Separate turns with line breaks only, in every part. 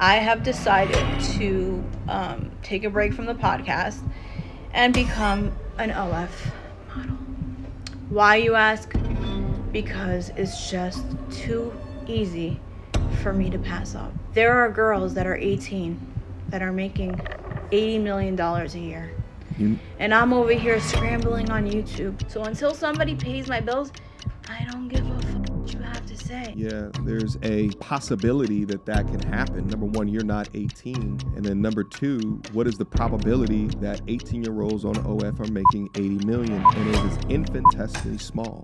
I have decided to take a break from the podcast and become an OF model. Why, you ask? Because it's just too easy for me to pass up. There are girls that are 18 that are making $80 million a year. And I'm over here scrambling on YouTube. So until somebody pays my bills, I don't give a fuck what you have to say.
Yeah, there's a possibility that that can happen. Number one, you're not 18. And then number two, what is the probability that 18-year-olds on OF are making 80 million? And it is infinitesimally small.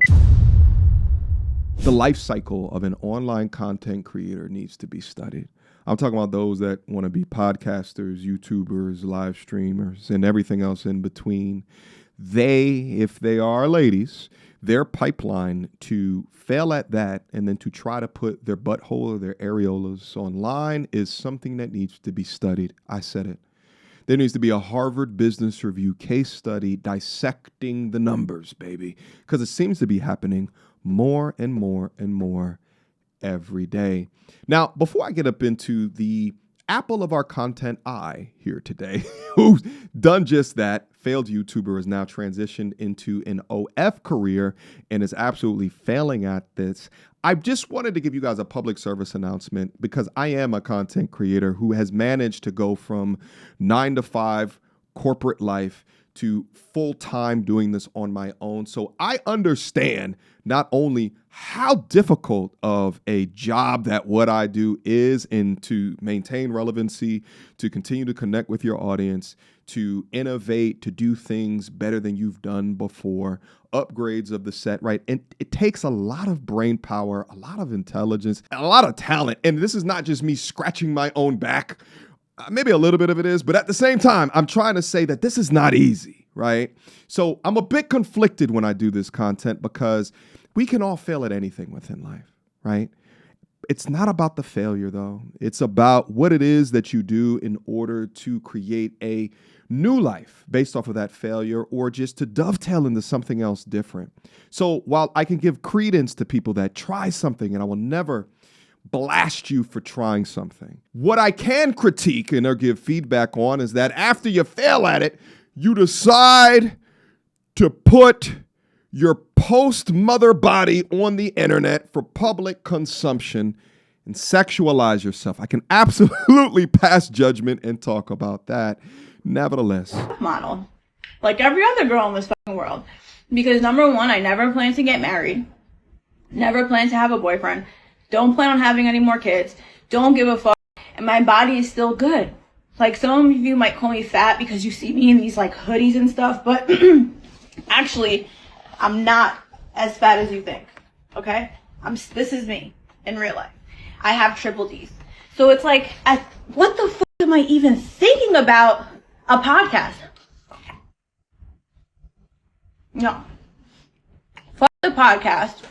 The life cycle of an online content creator needs to be studied. I'm talking about those that want to be podcasters, YouTubers, live streamers, and everything else in between. They, if they are ladies, their pipeline to fail at that and then to try to put their butthole or their areolas online is something that needs to be studied. I said it. There needs to be a Harvard Business Review case study dissecting the numbers, baby, because it seems to be happening more and more and more every day. Now, before I get up into the apple of our content eye here today, who's done just that, failed YouTuber, has now transitioned into an OF career and is absolutely failing at this, I just wanted to give you guys a public service announcement because I am a content creator who has managed to go from 9-to-5 corporate life to full-time doing this on my own. So I understand not only how difficult of a job that what I do is, and to maintain relevancy, to continue to connect with your audience, to innovate, to do things better than you've done before, upgrades of the set, right? And it takes a lot of brain power, a lot of intelligence, a lot of talent. And this is not just me scratching my own back. Maybe a little bit of it is, but at the same time, I'm trying to say that this is not easy, right? So I'm a bit conflicted when I do this content because we can all fail at anything within life, right? It's not about the failure, though. It's about what it is that you do in order to create a new life based off of that failure, or just to dovetail into something else different. So while I can give credence to people that try something, and I will never blast you for trying something, what I can critique and or give feedback on is that after you fail at it, you decide to put your post-mother body on the internet for public consumption and sexualize yourself. I can absolutely pass judgment and talk about that. Nevertheless,
Model. Like every other girl in this fucking world. Because number one, I never plan to get married. Never plan to have a boyfriend. Don't plan on having any more kids. Don't give a fuck. And my body is still good. Like, some of you might call me fat because you see me in these like hoodies and stuff, but actually, I'm not as fat as you think. Okay? This is me in real life. I have triple D's. So it's like, what the fuck am I even thinking about a podcast? No. Fuck the podcast.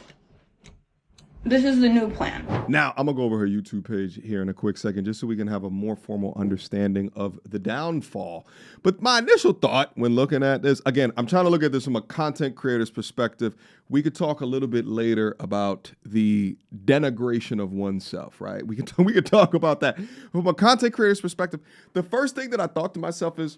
This is the new plan.
Now, I'm going to go over her YouTube page here in a quick second just so we can have a more formal understanding of the downfall. But my initial thought when looking at this, again, I'm trying to look at this from a content creator's perspective. We could talk a little bit later about the denigration of oneself, right? We could talk about that. From a content creator's perspective, the first thing that I thought to myself is,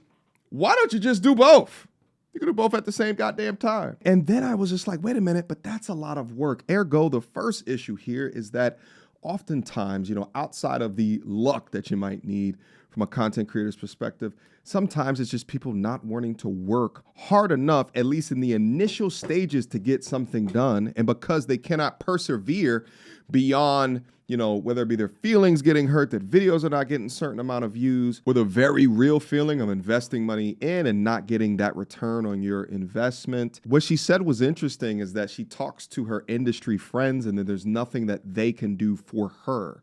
why don't you just do both? You could do both at the same goddamn time. And then I was just like, wait a minute, but that's a lot of work. Ergo, the first issue here is that oftentimes, outside of the luck that you might need from a content creator's perspective, sometimes it's just people not wanting to work hard enough, at least in the initial stages, to get something done. And because they cannot persevere beyond, whether it be their feelings getting hurt, that videos are not getting a certain amount of views, or the very real feeling of investing money in and not getting that return on your investment. What she said was interesting is that she talks to her industry friends and that there's nothing that they can do for her.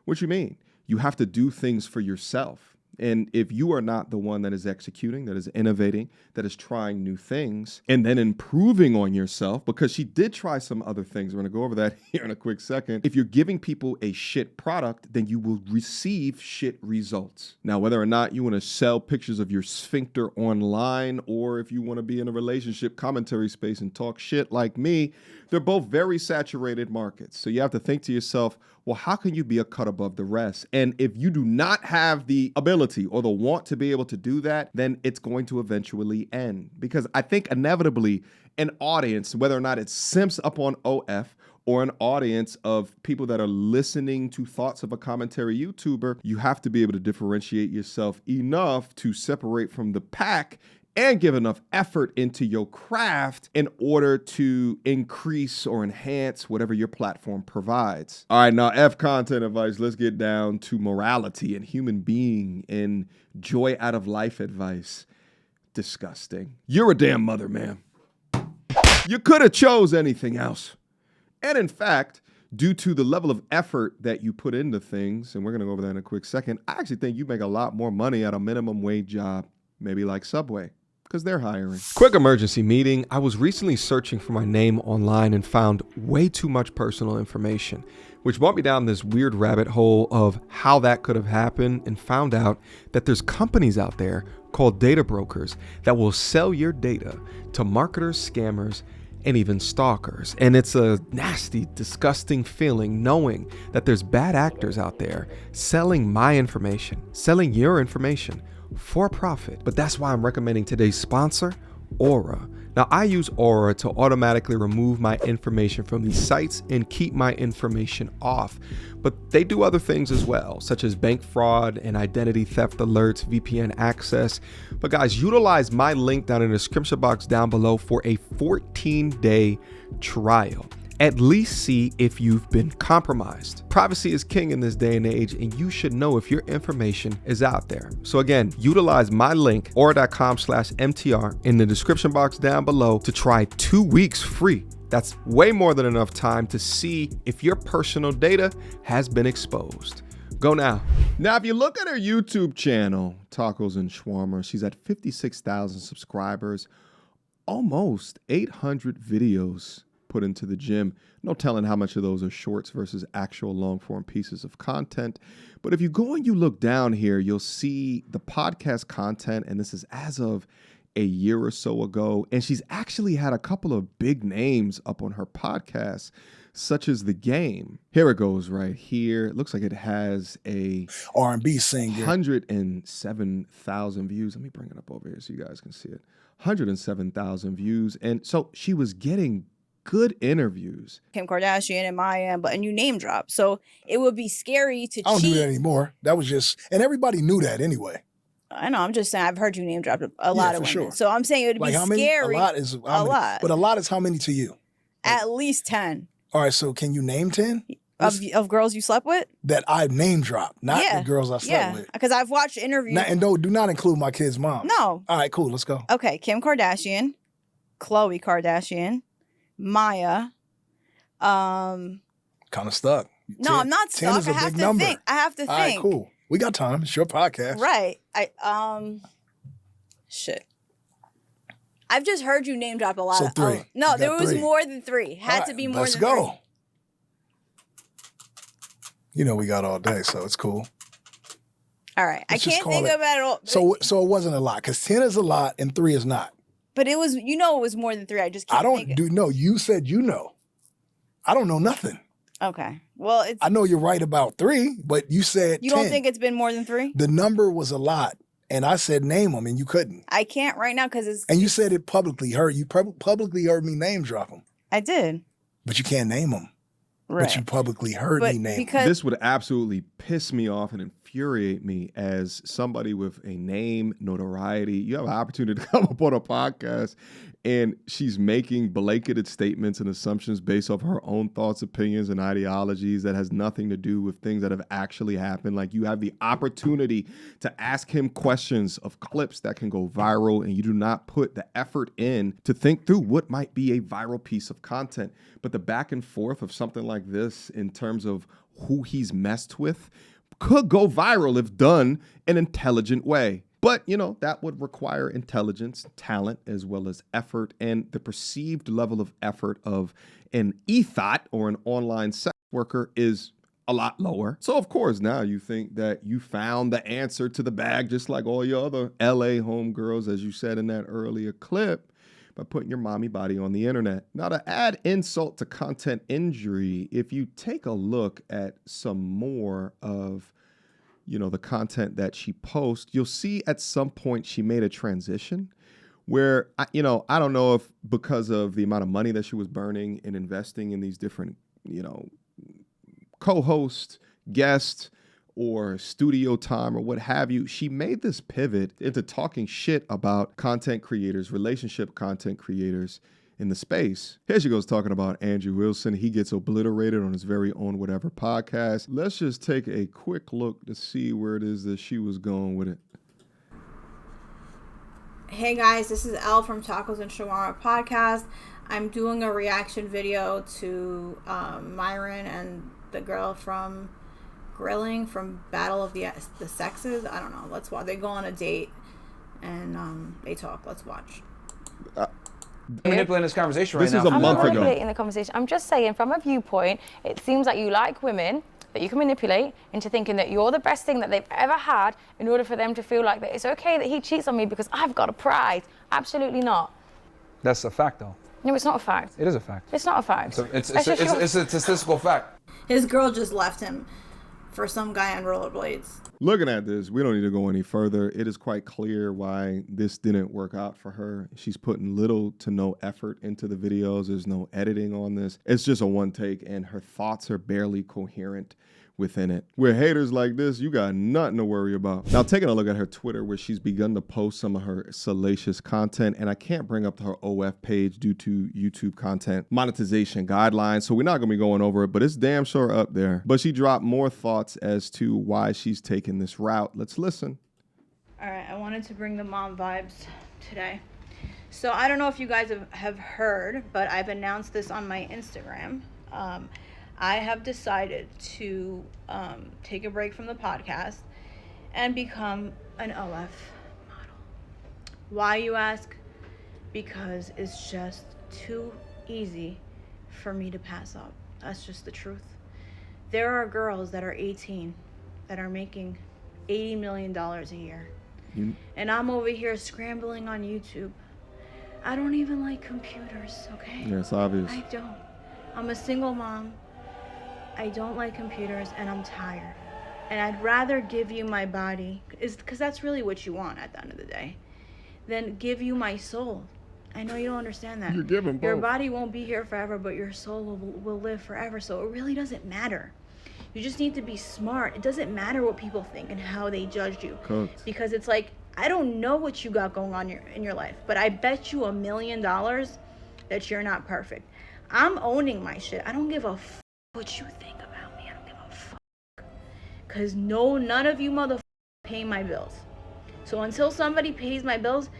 What you mean? You have to do things for yourself. And if you are not the one that is executing, that is innovating, that is trying new things, and then improving on yourself, because she did try some other things. We're going to go over that here in a quick second. If you're giving people a shit product, then you will receive shit results. Now, whether or not you want to sell pictures of your sphincter online, or if you want to be in a relationship commentary space and talk shit like me, they're both very saturated markets. So you have to think to yourself, well, how can you be a cut above the rest? And if you do not have the ability or the want to be able to do that, then it's going to eventually end. Because I think inevitably an audience, whether or not it's simps up on OF or an audience of people that are listening to thoughts of a commentary YouTuber, you have to be able to differentiate yourself enough to separate from the pack and give enough effort into your craft in order to increase or enhance whatever your platform provides. All right, now F content advice, let's get down to morality and human being and joy out of life advice. Disgusting. You're a damn mother, man. You could have chose anything else. And in fact, due to the level of effort that you put into things, and we're going to go over that in a quick second, I actually think you make a lot more money at a minimum wage job, maybe like Subway, because they're hiring. Quick emergency meeting. I was recently searching for my name online and found way too much personal information, which brought me down this weird rabbit hole of how that could have happened, and found out that there's companies out there called data brokers that will sell your data to marketers, scammers, and even stalkers. And it's a nasty, disgusting feeling knowing that there's bad actors out there selling my information, selling your information for profit. But that's why I'm recommending today's sponsor, Aura. Now, I use Aura to automatically remove my information from these sites and keep my information off. But they do other things as well, such as bank fraud and identity theft alerts, VPN access. But guys, utilize my link down in the description box down below for a 14-day trial. At least see if you've been compromised. Privacy is king in this day and age, and you should know if your information is out there. So again, utilize my link, aura.com/MTR, in the description box down below to try 2 weeks free. That's way more than enough time to see if your personal data has been exposed. Go now. Now, if you look at her YouTube channel, Tacos and Shawarma, she's at 56,000 subscribers, almost 800 videos put into the gym. No telling how much of those are shorts versus actual long form pieces of content. But if you go and you look down here, you'll see the podcast content, and this is as of a year or so ago. And she's actually had a couple of big names up on her podcast, such as The Game. Here it goes right here. It looks like it has a
R&B singer.
107,000 views. Let me bring it up over here so you guys can see it. 107,000 views. And so she was getting good interviews.
Kim Kardashian and Maya, and you name drop. So it would be scary to cheat.
I don't do that anymore. That was just, and everybody knew that anyway.
I know, I'm just saying, I've heard you name drop a lot of women.
Sure.
So I'm saying it would
Like
be
how many?
scary.
A lot is a lot. But a lot is how many to you?
At least 10.
All right, so can you name 10?
Of girls you slept with?
That I've name dropped, not the girls I slept with.
Because I've watched interviews.
And do not include my kid's mom.
No.
All right, cool, let's go.
Okay, Kim Kardashian, Khloe Kardashian, Maya.
Kind of stuck.
No, I'm not stuck.
10 is a big number.
Think. I have to think.
All right, cool. We got time. It's your podcast.
Right. Shit. I've just heard you name drop a lot.
So 3.
No, there was more than 3. Had to be more than 3.
Let's go. You know we got all day, so it's cool.
All right. I can't think about it all.
So it wasn't a lot, because 10 is a lot and 3 is not.
But it was, it was more than 3. I just can't think it.
No, you said you know. I don't know nothing.
Okay. Well,
I know you're right about 3, but you said
you
10.
don't think it's been more than 3?
The number was a lot, and I said name them, and you couldn't.
I can't right now because it's.
And you said it publicly. You publicly heard me name drop them.
I did.
But you can't name them.
Right.
But you publicly heard me name them.
This would absolutely piss me off and infuriate me as somebody with a name, notoriety. You have an opportunity to come up on a podcast and she's making blanketed statements and assumptions based off her own thoughts, opinions, and ideologies that has nothing to do with things that have actually happened. Like, you have the opportunity to ask him questions of clips that can go viral, and you do not put the effort in to think through what might be a viral piece of content. But the back and forth of something like this in terms of who he's messed with could go viral if done in an intelligent way. But, that would require intelligence, talent, as well as effort, and the perceived level of effort of an E-THOT or an online sex worker is a lot lower. So, of course, now you think that you found the answer to the bag, just like all your other LA homegirls, as you said in that earlier clip. by putting your mommy body on the internet. Now, to add insult to content injury, if you take a look at some more of the content that she posts, you'll see at some point she made a transition where, I don't know if because of the amount of money that she was burning and investing in these different, co-host, guest, or studio time or what have you, she made this pivot into talking shit about content creators, relationship content creators in the space. Here she goes talking about Andrew Wilson. He gets obliterated on his very own whatever podcast. Let's just take a quick look to see where it is that she was going with it.
Hey guys, this is Elle from Tacos and Shawarma podcast. I'm doing a reaction video to Myron and the girl from Grilling from Battle of the Sexes. I don't know. Let's watch. They go on a date and they talk. Let's watch.
Manipulating this conversation right
This
now.
is a
I'm
month
not
ago.
manipulating the conversation. I'm just saying, from a viewpoint, it seems like you like women that you can manipulate into thinking that you're the best thing that they've ever had in order for them to feel like that it's okay that he cheats on me because I've got a prize. Absolutely not.
That's a fact, though.
No, it's not a fact.
It is a fact.
It's not a fact.
It's
That's just your-
a statistical fact.
His girl just left him for some guy on rollerblades.
Looking at this, we don't need to go any further. It is quite clear why this didn't work out for her. She's putting little to no effort into the videos. There's no editing on this. It's just a one take, and her thoughts are barely coherent within it. With haters like this, you got nothing to worry about. Now, taking a look at her Twitter, where she's begun to post some of her salacious content, and I can't bring up her OF page due to YouTube content monetization guidelines, so we're not gonna be going over it, but it's damn sure up there. But she dropped more thoughts as to why she's taking this route. Let's listen.
All right, I wanted to bring the mom vibes today. So I don't know if you guys have heard, but I've announced this on my Instagram. I have decided to take a break from the podcast and become an OF model. Why, you ask? Because it's just too easy for me to pass up. That's just the truth. There are girls that are 18 that are making $80 million a year. And I'm over here scrambling on YouTube. I don't even like computers, okay?
Yeah, it's obvious.
I don't. I'm a single mom. I don't like computers, and I'm tired. And I'd rather give you my body, because that's really what you want at the end of the day, than give you my soul. I know you don't understand that.
You're giving both.
Your body won't be here forever, but your soul will live forever. So it really doesn't matter. You just need to be smart. It doesn't matter what people think and how they judge you.
Cooked.
Because it's like, I don't know what you got going on in your life, but I bet you $1 million that you're not perfect. I'm owning my shit. I don't give a f what you think about me. I don't give a fuck. Because none of you motherfuckers pay my bills. So until somebody pays my bills,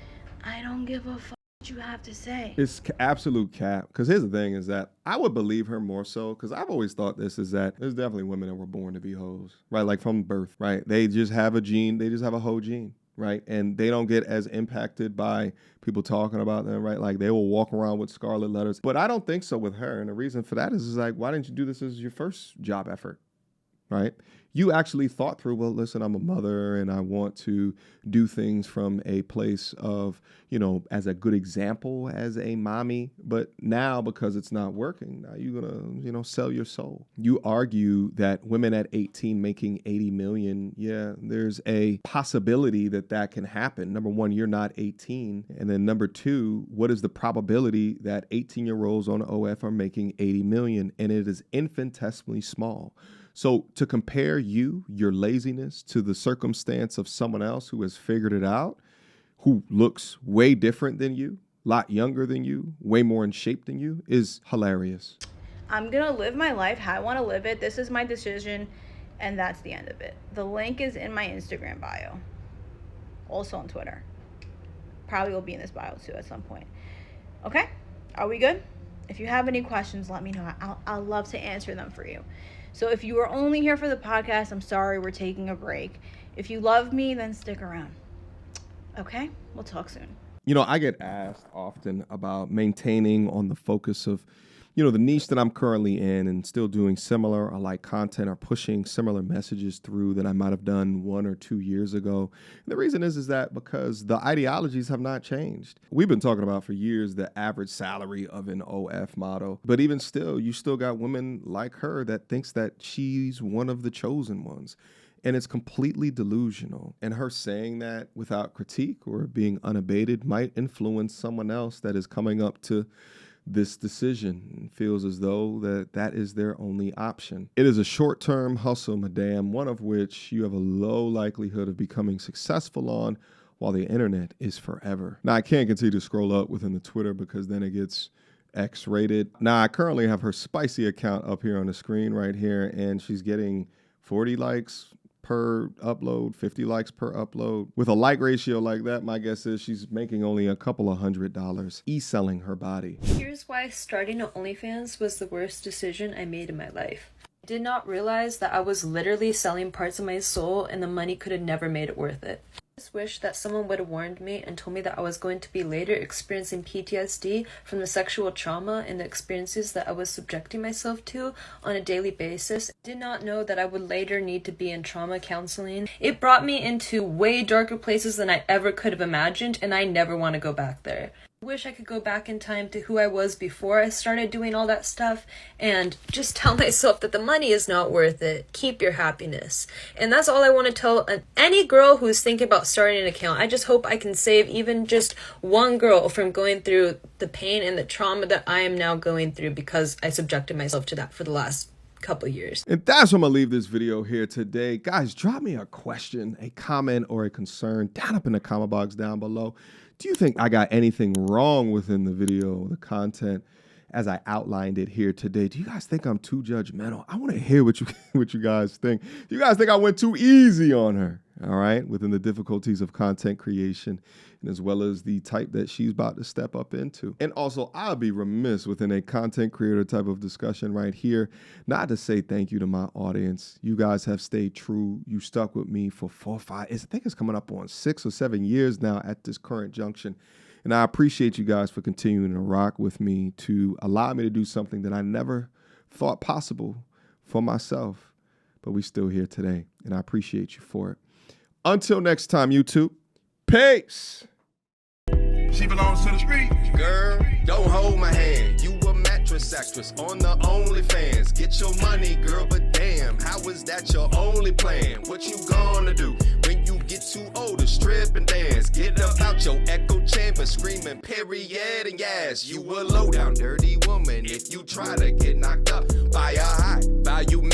I don't give a fuck what you have to say.
It's absolute cap. Because here's the thing is that I would believe her more so, because I've always thought this is that there's definitely women that were born to be hoes, right? Like from birth, right? They just have a gene. They just have a hoe gene, right? And they don't get as impacted by people talking about them, right? Like they will walk around with scarlet letters. But I don't think so with her. And the reason for that is like, why didn't you do this as your first job effort, right? You actually thought through, well, listen, I'm a mother and I want to do things from a place of, as a good example as a mommy. But now, because it's not working, now you're going to, sell your soul. You argue that women at 18 making 80 million, yeah, there's a possibility that can happen. Number one, you're not 18. And then number two, what is the probability that 18-year-olds on OF are making 80 million? And it is infinitesimally small. So to compare your laziness to the circumstance of someone else who has figured it out, who looks way different than you, a lot younger than you, way more in shape than you, is hilarious.
I'm going to live my life how I want to live it. This is my decision, and that's the end of it. The link is in my Instagram bio. Also on Twitter. Probably will be in this bio too at some point. Okay? Are we good? If you have any questions, let me know. I'll love to answer them for you. So if you are only here for the podcast, I'm sorry, we're taking a break. If you love me, then stick around. Okay? We'll talk soon.
I get asked often about maintaining on the focus of, you know, the niche that I'm currently in and still doing similar or like content or pushing similar messages through that I might have done 1 or 2 years ago. And the reason is that because the ideologies have not changed. We've been talking about for years the average salary of an OF model, but even still, you still got women like her that thinks that she's one of the chosen ones. And it's completely delusional. And her saying that without critique or being unabated might influence someone else that is coming up to this decision and feels as though that is their only option. It is a short-term hustle, madame, one of which you have a low likelihood of becoming successful on, while the internet is forever. Now, I can't continue to scroll up within the Twitter because then it gets X-rated. Now, I currently have her spicy account up here on the screen right here, and she's getting 40 likes per upload, 50 likes per upload. With a like ratio like that, my guess is she's making only a couple of $100 e-selling her body.
Here's why starting an OnlyFans was the worst decision I made in my life. I did not realize that I was literally selling parts of my soul and the money could have never made it worth it. I just wish that someone would have warned me and told me that I was going to be later experiencing PTSD from the sexual trauma and the experiences that I was subjecting myself to on a daily basis. I did not know that I would later need to be in trauma counseling. It brought me into way darker places than I ever could have imagined, and I never want to go back there. I wish I could go back in time to who I was before I started doing all that stuff and just tell myself that the money is not worth it. Keep your happiness. And that's all I want to tell any girl who's thinking about starting an account. I just hope I can save even just one girl from going through the pain and the trauma that I am now going through because I subjected myself to that for the last couple years.
And that's where I'm gonna leave this video here today. Guys, drop me a question, a comment, or a concern down up in the comment box down below. Do you think I got anything wrong within the video, the content, as I outlined it here today? Do you guys think I'm too judgmental? I want to hear what you guys think. Do you guys think I went too easy on her? All right, within the difficulties of content creation, and as well as the type that she's about to step up into. And also, I'll be remiss within a content creator type of discussion right here, not to say thank you to my audience. You guys have stayed true. You stuck with me for 4 or 5, I think it's coming up on 6 or 7 years now at this current junction. And I appreciate you guys for continuing to rock with me to allow me to do something that I never thought possible for myself. But we still here today, and I appreciate you for it. Until next time, YouTube, peace.
She belongs to the street.
Girl, don't hold my hand. You a mattress actress on the OnlyFans. Get your money, girl, but damn, how is that your only plan? What you gonna do when you get too old to strip and dance? Get up out your echo chamber, screaming period and yes. You a low down dirty woman if you try to get knocked up by a high value man.